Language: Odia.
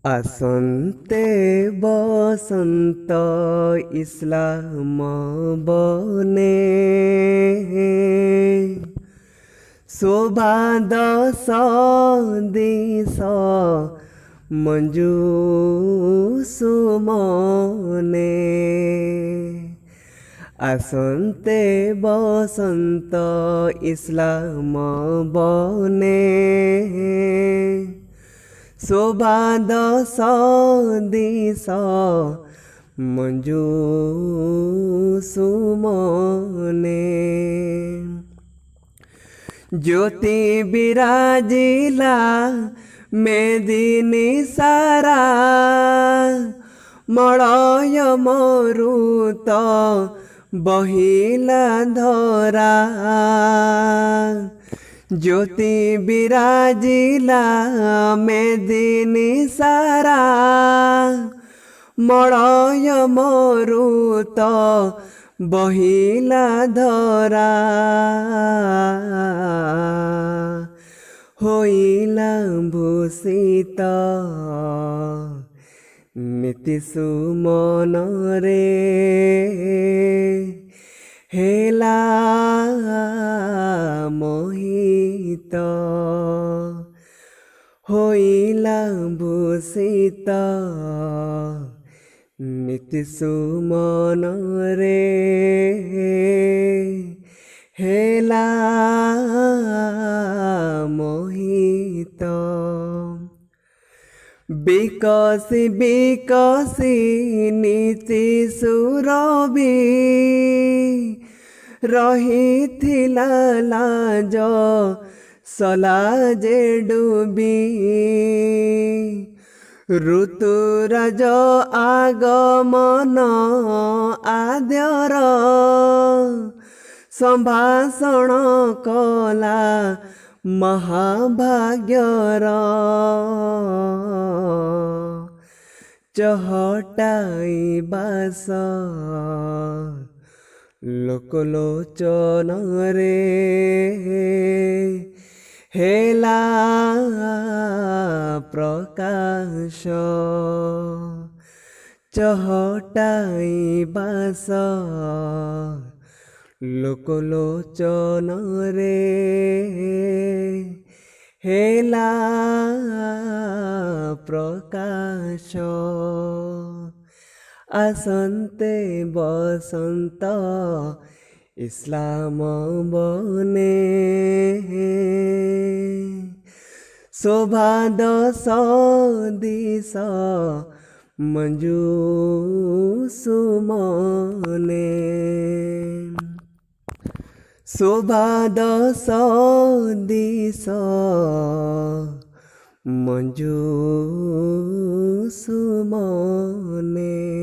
ଆସନ୍ତେ ବସନ୍ତ ଇସଲାମ ବନେ ଶୋଭା ଦଶ ଦିଶ ମଞ୍ଜୁ ସୁମନେ ଆସନ୍ତେ ବସନ୍ତ ଇସଲାମ ବନେ ଶୋଭା ଦଶ ଦିଶ ମଞ୍ଜୁ ସୁମନେ ଜ୍ୟୋତି ବିରାଜିଲା ମେଦିନୀ ସାରା ମଳୟ ମରୁତ ବହିଲା ଧରା ଜ୍ୟୋତି ବିରାଜିଲା ମେଦିନୀ ସାରା ମଳୟ ମରୁତ ବହିଲା ଧରା ହୋଇଲା ଭୂଷିତ ନୀତି ସୁମନରେ ହେଲା ମୋହିତ ହୋଇଲା ଭୂଷିତ ନୀତି ସୁମନରେ ହେଲା ମୋହିତ ବିକଶି ବିକଶି ନୀତି ସୁରଭି ରହିଥିଲା ଲାଜ ସଲାଜେ ଡୁବି ଋତୁରାଜ ଆଗମନ ଆଦ୍ୟର ସମ୍ଭାଷଣ କଲା ମହାଭାଗ୍ୟର ଚହଟାଇ ବାସ ଲୋକଲୋଚନରେ ହେଲା ପ୍ରକାଶ ଚହଟାଇ ବାସ ଲୋକଲୋଚନରେ ହେଲା ପ୍ରକାଶ ଆସନ୍ତେ ବସନ୍ତ ଇସଲାମ ବନେ ଶୋଭା ଦଶ ଦିଶ ମଞ୍ଜୁ ସୁମନେ ଶୋଭା ଦଶ ଦିଶ ମଞ୍ଜୁ ସୁମନେ।